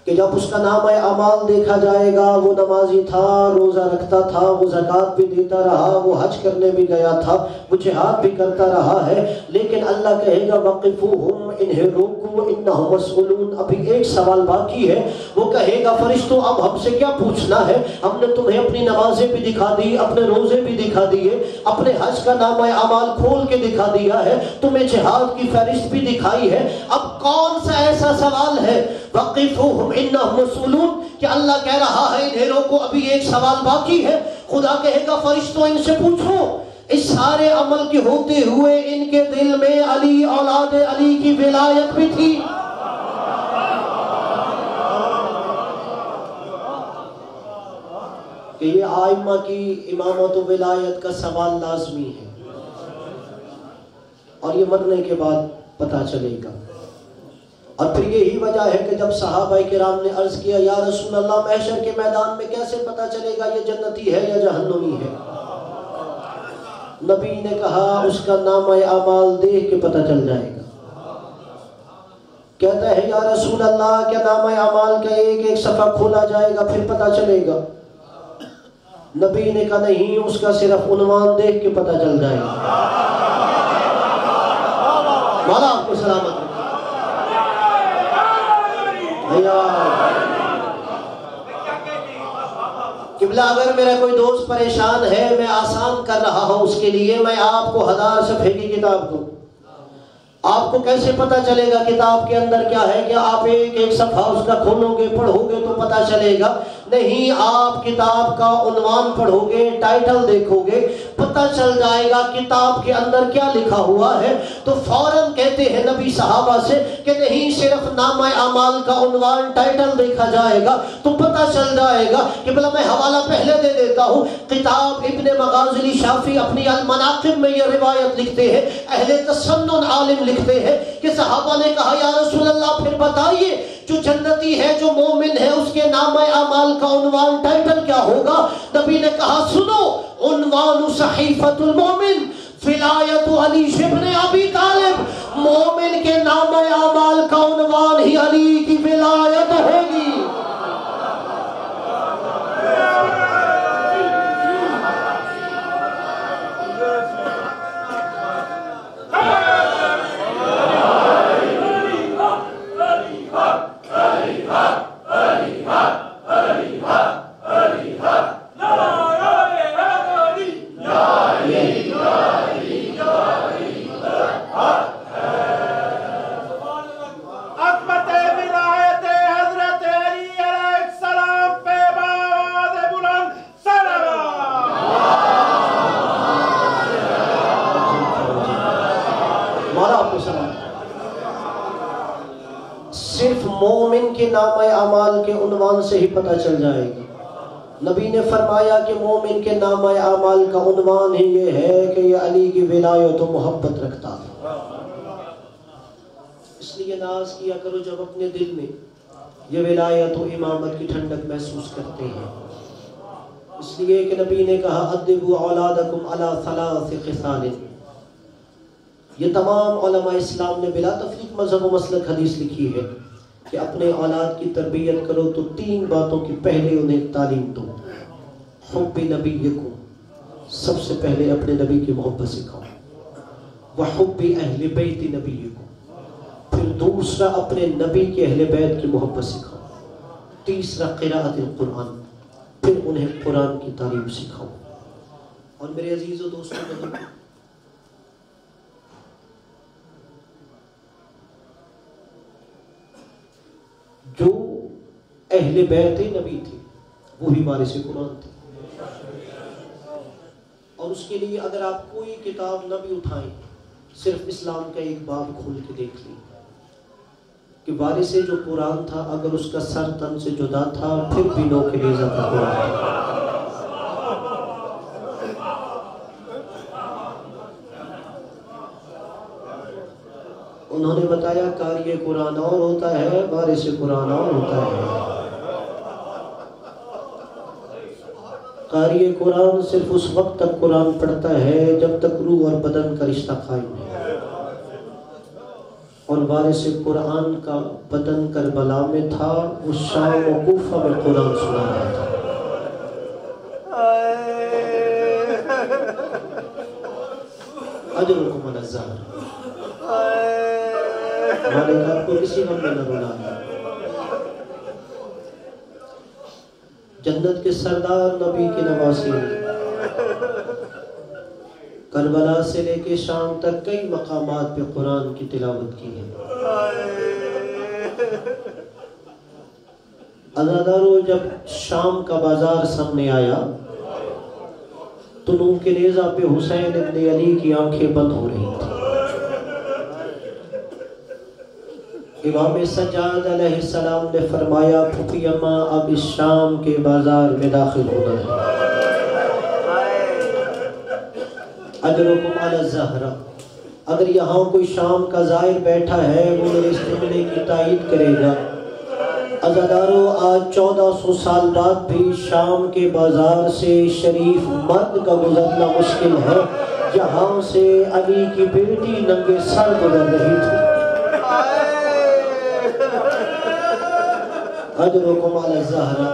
کہ جب اس کا نامہ اعمال دیکھا جائے گا وہ نمازی تھا، روزہ رکھتا تھا، وہ زکوٰۃ بھی دیتا رہا، وہ حج کرنے بھی گیا تھا، وہ جہاد بھی کرتا رہا ہے، لیکن اللہ کہے گا وقفوہم، انہیں روکو، انہم مسئولون، ابھی ایک سوال باقی ہے۔ وہ کہے گا فرشتوں اب ہم سے کیا پوچھنا ہے، ہم نے تمہیں اپنی نمازیں بھی دکھا دی، اپنے روزے بھی دکھا دیے، اپنے حج کا نامہ اعمال کھول کے دکھا دیا ہے، تمہیں جہاد کی فہرست بھی دکھائی ہے، اب کون سا ایسا سوال ہے وقفوہم انہم مسئولون کہ اللہ کہہ رہا ہے انہیں روکو ابھی ایک سوال باقی ہے۔ خدا کہے گا فرشتوں ان سے پوچھو، اس سارے عمل کے ہوتے ہوئے ان کے دل میں علی اولاد علی کی ولایت بھی تھی. کہ یہ آئمہ کی امامت و ولایت کا سوال لازمی ہے اور یہ مرنے کے بعد پتہ چلے گا. اور پھر یہی وجہ ہے کہ جب صحابہ کرام نے عرض کیا یا رسول اللہ محشر کے میدان میں کیسے پتہ چلے گا یہ جنتی ہے یا جہنمی ہے؟ نبی نے کہا اس کا نامہ اعمال دیکھ کے پتہ چل جائے گا. کہتا ہے یا رسول اللہ کیا نامہ اعمال کا ایک ایک صفحہ کھولا جائے گا پھر پتہ چلے گا؟ نبی نے کہا نہیں، اس کا صرف عنوان دیکھ کے پتہ چل جائے گا. مولا آپ کو سلامت قبلہ. اگر میرا کوئی دوست پریشان ہے، میں آسان کر رہا ہوں اس کے لیے، میں آپ کو 1000 صفحے کی کتاب دوں. آپ کو کیسے پتہ چلے گا کتاب کے اندر کیا ہے؟ کہ آپ ایک ایک صفحہ اس کا کھولو گے پڑھو گے تو پتہ چلے گا؟ نہیں، آپ کتاب کا عنوان پڑھو گے، ٹائٹل دیکھو گے، پتہ چل جائے گا کتاب کے اندر کیا لکھا ہوا ہے. تو فوراً کہتے ہیں نبی صحابہ سے کہ نہیں، صرف نامہ اعمال کا عنوان ٹائٹل دیکھا جائے گا تو پتہ چل جائے گا. کہ بلا میں حوالہ پہلے دے دیتا ہوں. کتاب ابن مغازلی شافی اپنی المناقب میں یہ روایت لکھتے ہیں، اہل تسنن عالم لکھتے ہیں کہ صحابہ نے کہا یا رسول اللہ پھر بتائیے جو جنتی ہے جو مومن ہے اس کے نامہ اعمال کا عنوان ٹائٹل کیا ہوگا؟ نبی نے کہا سنو، عنوان صحیفۃ المومن ولایت علی ابن ابی طالب. مومن کے نامہ اعمال کا عنوان ہی علی کی ولایت ہوگی. صرف مومن کے نامہ اعمال کے عنوان سے ہی پتہ چل جائے گا. نبی نے فرمایا کہ مومن کے نامہ اعمال کا عنوان ہی یہ ہے کہ یہ علی کی ولایت و محبت رکھتا ہے. اس لیے ناز کیا کرو جب اپنے دل میں یہ ولایت و امامت کی ٹھنڈک محسوس کرتے ہیں. اس لیے کہ نبی نے کہا ادبوا اولادکم علی 3 خصال. یہ تمام علماء اسلام نے بلا تفریق مذہب و مسلک حدیث لکھی ہے کہ اپنے اولاد کی تربیت کرو تو 3 باتوں کی پہلے انہیں تعلیم دو. حب نبیکم، سب سے پہلے اپنے نبی کی محبت سکھاؤ. وحب اہل بیت نبیکم، پھر دوسرا اپنے نبی کے اہل بیت کی محبت سکھاؤ. تیسرا قراءت القرآن، پھر انہیں قرآن کی تعلیم سکھاؤ. اور میرے عزیز و دوستوں، جو اہل بیت نبی تھے وہی وارث قرآن تھے. اور اس کے لیے اگر آپ کوئی کتاب نہ بھی اٹھائیں، صرف اسلام کا ایک باب کھول کے دیکھ لیں کہ وارث جو قرآن تھا اگر اس کا سر تن سے جدا تھا پھر بھی نو کے لیے زیادہ قرآن تھا. انہوں نے بتایا قاری قرآن اور ہوتا ہے، وارث قرآن اور ہوتا ہے. قاری قرآن صرف اس وقت تک قرآن پڑھتا ہے جب تک روح اور بدن کا رشتہ قائم ہے. اور وارث قرآن کا بدن کربلا میں تھا، وہ شام و کوفہ میں قرآن سنا رہا تھا. اجرکم علی الظاہر. مالک آپ کو کسی غم میں نہ رلانا. جنت کے سردار نبی کے نواسی کربلا سے لے کے شام تک کئی مقامات پہ قرآن کی تلاوت کی ہے. عزادارو، جب شام کا بازار سامنے آیا تو نور کے نیزہ پہ حسین ابن علی کی آنکھیں بند ہو رہی تھی۔ امام سجاد علیہ السلام نے فرمایا پھوپھی اماں اب اس شام کے بازار میں داخل ہونا ہے۔ اجرکم علی الزہرا، اگر یہاں کوئی شام کا زائر بیٹھا ہے وہ میرے اس جملے کی تائید کرے گا۔ عزادارو آج 1400 سال بعد بھی شام کے بازار سے شریف مرد کا گزرنا مشکل ہے، یہاں سے علی کی بیٹی ننگے سر گزر رہی تھی۔ اجرکم علی الزہرا۔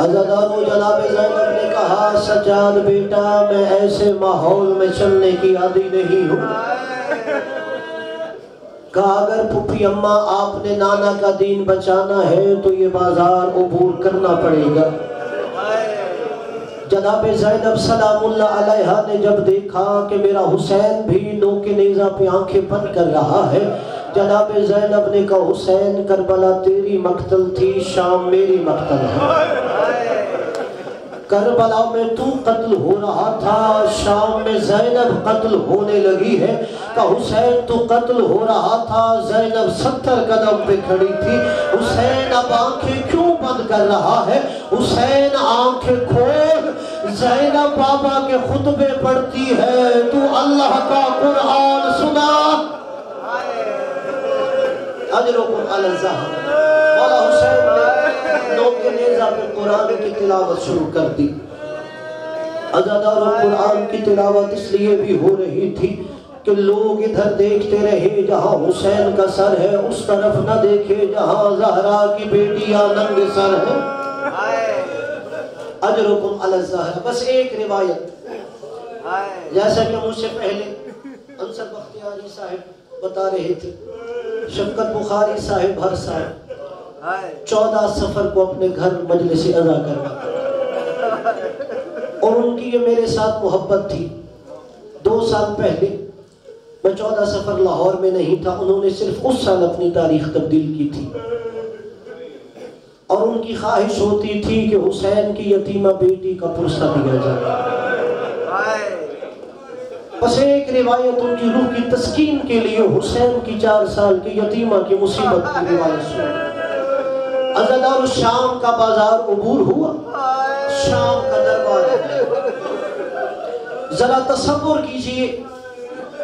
عزادارو جناب زینب نے کہا سجاد بیٹا میں ایسے ماحول میں چلنے کی عادی نہیں ہوں۔ کہا اگر پھوپھی اماں آپ نے نانا کا دین بچانا ہے تو یہ بازار عبور کرنا پڑے گا۔ جناب زینب سلام اللہ علیہا نے جب دیکھا کہ میرا حسین بھی نوک نیزہ پہ آنکھیں بند کر رہا ہے، جناب زینب نے کہا حسین کربلا تیری مقتل تھی، شام میری مقتل ہے۔ کربلا میں تو قتل ہو رہا تھا، شام میں زینب قتل ہونے لگی ہے۔ کہ حسین تو قتل ہو رہا تھا، زینب 70 قدم پہ کھڑی تھی، حسین اب آنکھیں کیوں بند کر رہا ہے؟ حسین آنکھیں کھول، زینب بابا کے خطبے پڑھتی ہے، تو اللہ کا قرآن سنا۔ اجرکم علی الزہرا۔ مولا حسین نے نوک نیزہ پہ قرآن کی تلاوت شروع کر دی۔ عزادارو قرآن کی تلاوت اس لیے بھی ہو رہی تھی کہ لوگ ادھر دیکھتے رہے جہاں حسین کا سر ہے، اس طرف نہ دیکھے جہاں زہرا کی بیٹیاں ننگے سر ہے۔ اجرکم علی الزہرا۔ بس ایک روایت جیسا کہ مجھ سے پہلے انصر بختیاری صاحب بتا رہے تھے، شفقت بخاری صاحب ہر سال 14 سفر کو اپنے گھر مجلس ادا کرنا، اور ان کی یہ میرے ساتھ محبت تھی۔ 2 سال پہلے میں 14 سفر لاہور میں نہیں تھا، انہوں نے صرف اس سال اپنی تاریخ تبدیل کی تھی، اور ان کی خواہش ہوتی تھی کہ حسین کی یتیمہ بیٹی کا پرسہ دیا جائے۔ بس ایک روایت ان کی روح کی تسکین کے لیے حسین کی 4 سال کی یتیمہ کی مصیبت کی روایت سنی۔ عزادارو شام کا بازار عبور ہوا، شام کا دربار۔ ذرا تصور کیجئے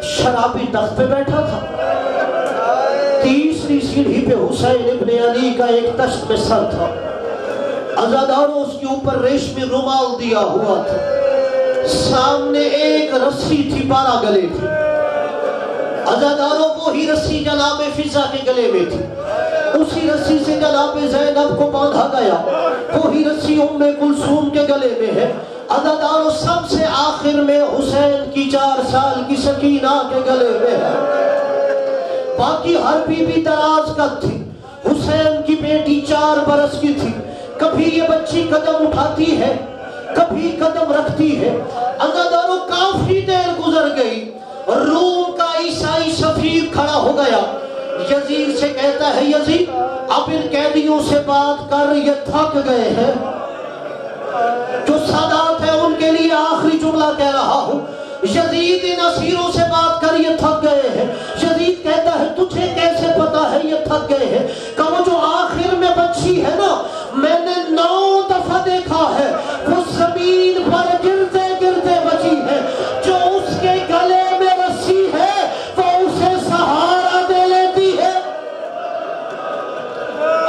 شرابی تخت پہ بیٹھا تھا، تیسری سیڑھی پہ حسین ابن علی کا ایک تشت میں سر تھا، عزادارو اس کے اوپر ریشمی رومال دیا ہوا تھا، سامنے ایک رسی تھی 12 گلے تھی، عزادارو وہی رسی جناب فضا کے گلے میں تھی، اسی رسی سے جناب زینب کو باندھا گیا، وہی رسی ام کلثوم کے گلے میں ہے، عزادارو سب سے آخر میں حسین کی 4 سال کی سکینہ کے گلے میں ہے۔ باقی ہر بی بی دراز قد تھی، حسین کی بیٹی 4 برس کی تھی، کبھی یہ بچی قدم اٹھاتی ہے کبھی قدم رکھتی ہے۔ عزادارو کافی دیر گزر گئی، روم کا عیسائی سفیر کھڑا ہو گیا، یزید سے کہتا ہے یزید اب ان قیدیوں سے بات کر، یہ تھک گئے ہیں۔ جو سادات ہیں ان کے لیے آخری جملہ کہہ رہا ہوں، یزید ان اسیروں سے بات کر، یہ تھک گئے ہیں۔ یزید کہتا ہے تجھے کیسے پتا ہے یہ تھک گئے ہیں؟ کہ وہ جو آخر میں بچی ہے نا، میں نے 9 دفعہ دیکھا ہے، وہ زمین پر گرتے گرتے بچی ہے، جو اس کے گلے میں رسی ہے وہ اسے سہارا دے لیتی ہے۔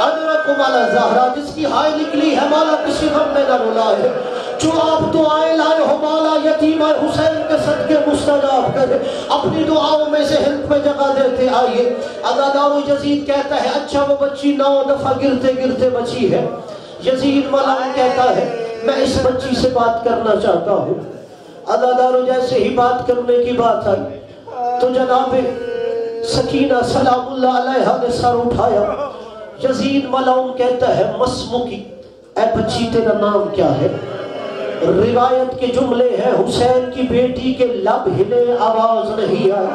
اجرکم علی الزہرا، جس کی ہائے نکلی ہے مولا کسی غم میں نہ رلائے، جو آپ دعائیں لائے ہو مولا یتیمہ حسین کے صدقے مستجاب کرے، اپنی دعاؤں میں سے ہلک میں جگہ دیتے آئیے۔ عزادارو یزید کہتا ہے اچھا وہ بچی 9 دفعہ گرتے گرتے بچی ہے۔ یزید ملعون کہتا ہے میں اس بچی سے بات کرنا چاہتا ہوں۔ عزادارو جیسے ہی بات کرنے کی بات آئی تو جناب سکینہ سلام اللہ علیہا نے سر اٹھایا۔ یزید ملعون کہتا ہے مسموکی، اے بچی تیرا نام کیا ہے؟ روایت کے جملے ہیں حسین کی بیٹی کے لب ہلے آواز نہیں آئی۔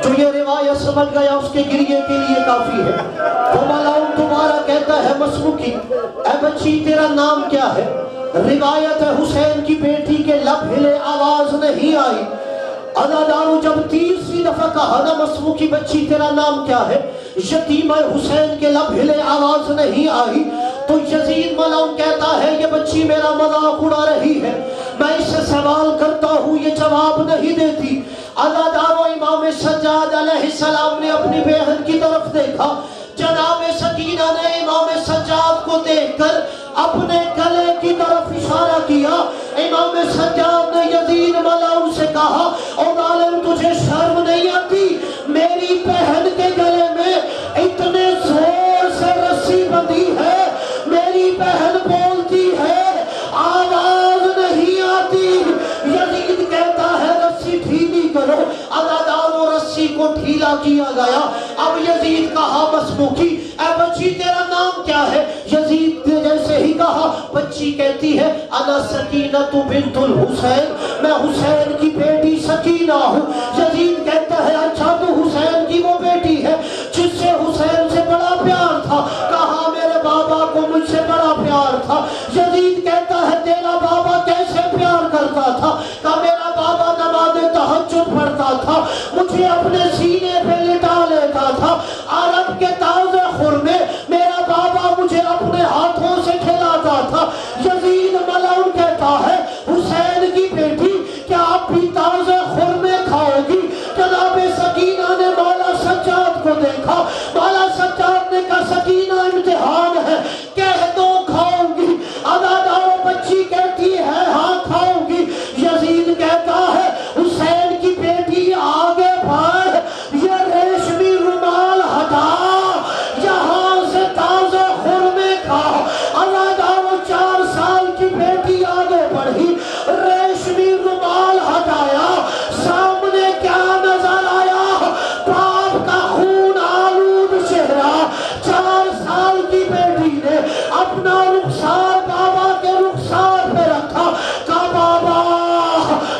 جو یہ روایت سمجھ گیا اس کے گریے کے لیے کافی ہے۔ وہ ملعون دوبارہ کہتا ہے مسموکی اسمکی، اے بچی تیرا نام کیا ہے؟ روایت ہے حسین کی بیٹی کے لب ہلے، آواز نہیں آئی۔ عزادارو جب تیسری دفعہ کہا نا مسمو کی بچی تیرا نام کیا ہے، یتیمہ حسین کے لب ہلے، آواز نہیں آئی، تو یزید ملعون کہتا ہے یہ بچی میرا مذاق اڑا رہی ہے، میں اس سے سوال کرتا ہوں یہ جواب نہیں دیتی۔ عزادارو امام سجاد علیہ السلام نے اپنی بہن کی طرف دیکھا، جناب سکینہ نے امام سجاد کو دیکھ کر اپنے گلے کی طرف اشارہ کیا۔ امام سجاد نے یزید ملعون سے کہا او ظالم تجھے شرم نہیں آتی، میری بہن کے گلے میں اتنے زور سے رسی بندھی ہے، میری بہن بولتی ہے آواز نہیں آتی۔ یزید کہتا ہے رسی ڈھیلی کرو، عزادارو رسی کو ڈھیلا کیا گیا۔ اب یزید کہا مسمو کی اے بچی تیرا نام کیا ہے؟ یزید نے جیسے ہی کہا بچی کہتی ہے انا سکینہ بنت الحسین، میں حسین کی بیٹی سکینہ ہوں۔ یزید کہتا ہے اچھا تو حسین کی وہ بیٹی ہے جس سے حسین سے بڑا پیار تھا؟ کہا میرے بابا کو مجھ سے بڑا پیار تھا۔ یزید کہتا ہے تیرا بابا کیسے پیار کرتا تھا؟ کہا میرا بابا نماز تہجد پڑھتا تھا، مجھے اپنے سینے پہ لٹا لیتا تھا، عرب کے تازے خور میں میرا بابا مجھے اپنے ہاتھوں سے کھلاتا تھا۔ یزید ملعون کہتا ہے حسین کی بیٹی کیا آپ بھی تازے خور میں کھاؤ گی؟ جناب سکینہ نے مولا سجاد کو دیکھا، مولا سجاد نے کہا سکینہ امتحان ہے، کہہ دو کھاؤں گی۔ عزادارو بچی کہتی ہے ہاں کھاؤں گی۔ یزید کہتا ہے حسین کی بیٹی آگے بڑھ، یہ ریشمی رومال ہٹا، یہاں سے تازہ خور میں کھا۔ عزادارو 4 سال کی بیٹی آگے بڑھی، ریشمی رومال ہٹایا، سامنے کیا نظر آیا؟ باپ کا خون آلود چہرہ۔ 4 سال کی بیٹی نے اپنا رخسار بابا کے رخسار پہ رکھا، کہا بابا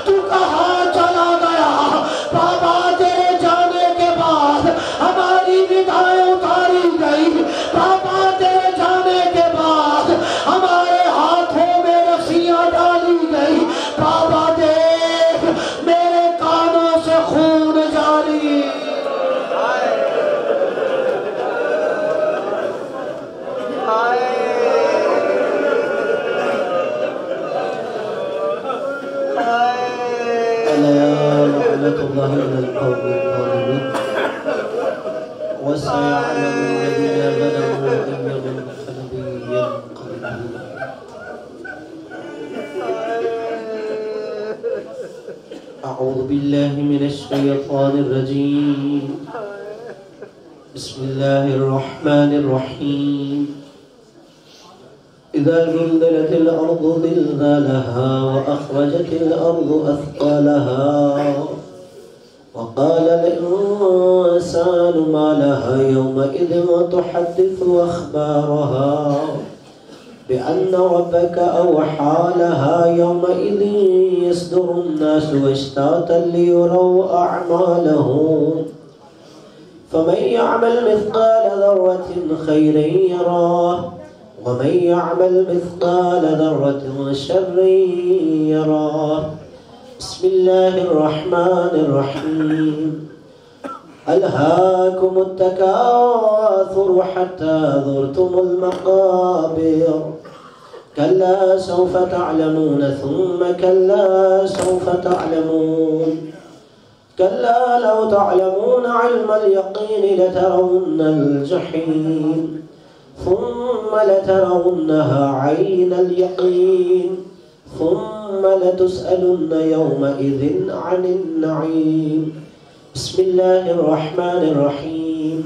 تو کہاں چلا گیا؟ بابا تیرے جانے کے بعد ہماری ندائیں اتاری گئی، بابا تیرے جانے کے بعد ہمارے ہاتھوں میں رسیاں ڈالی گئی، بابا دیکھ میرے کانوں سے خون جاری۔ لعنة الله على القوم الظالمين وسيعلم الذين ظلموا أي منقلب ينقلبون۔ أعوذ بالله من الشيطان الرجيم، بسم الله الرحمن الرحيم۔ إذا زلزلت الأرض زلزالها وأخرجت الأرض أثقالها وقال الإنسان ما لها يومئذ تحدث أخبارها بأن ربك أوحى لها يومئذ يصدر الناس أشتاتا ليروا أعمالهم فمن يعمل مثقال ذرة خيرا يراه ومن يعمل مثقال ذرة شرا يراه۔ بسم الله الرحمن الرحيم۔ ألهاكم التكاثر حتى زرتم المقابر كلا سوف تعلمون ثم كلا سوف تعلمون كلا لو تعلمون علم اليقين لترون الجحيم ثم لترونها عين اليقين ثم لتسألن يومئذ عن النعيم۔ بسم الله الرحمن الرحيم۔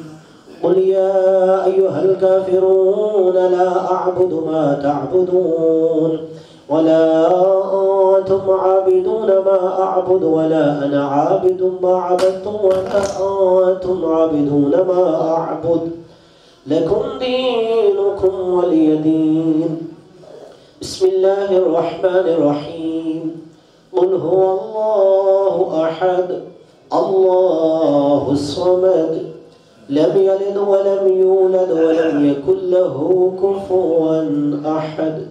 قل يا أيها الكافرون لا أعبد ما تعبدون ولا أنتم عابدون ما أعبد ولا أنا عابد ما عبدتم ولا أنتم عابدون ما أعبد لكم دينكم ولي دين۔ بسم الله الرحمن الرحيم۔ قل هو الله أحد الله الصمد لم يلد ولم يولد ولم يكن له كفوا أحد.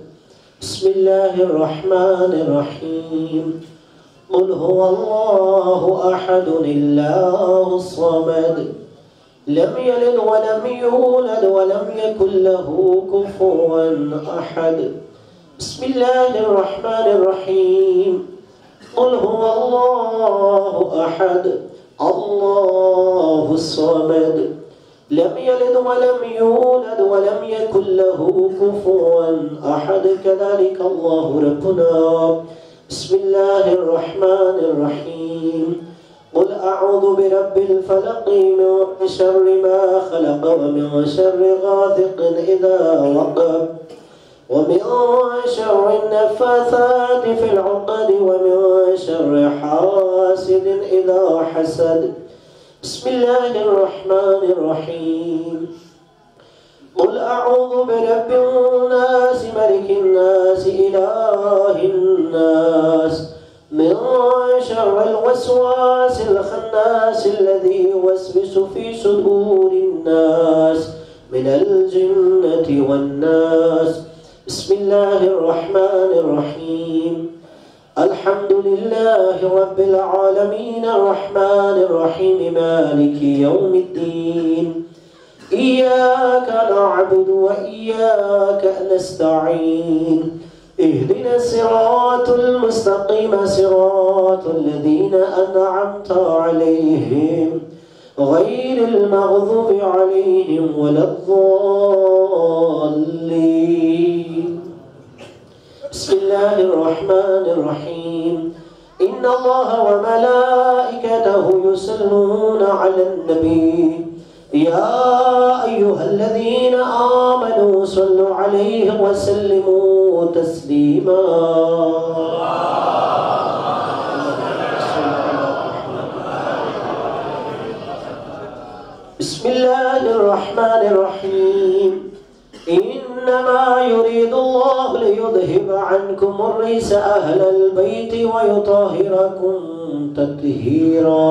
بسم الله الرحمن الرحيم. قل هو الله أحد الله الصمد لم يلد ولم يولد ولم يكن له كفوا أحد. بسم الله الرحمن الرحيم. قل هو الله أحد الله الصمد لم يلد ولم يولد ولم يكن له كفوا أحد. كذلك الله ربنا. بسم الله الرحمن الرحيم. قل أعوذ برب الفلق من شر ما خلق ومن شر غاسق إذا وقب ومن شر النفاثات في العقد ومن شر حاسد إذا حسد. بسم الله الرحمن الرحيم. قل أعوذ برب الناس ملك الناس إله الناس من شر الوسواس الخناس الذي يوسوس في صدور الناس من الجنة والناس. بسم الله الرحمن الرحيم. الحمد لله رب العالمين الرحمن الرحيم مالك يوم الدين. إياك نعبد وإياك نستعين. اهدنا الصراط المستقيم صراط الذين أنعمت عليهم غير المغضوب عليهم ولا الضالين. بسم الله الرحمن الرحيم. إن الله وملائكته يصلون على النبي يا أيها الذين آمنوا صلوا عليه وسلموا تسليما. بسم الله الرحمن الرحيم. إنما يريد الله ليذهب عنكم الرجس أهل البيت ويطهركم تطهيرا.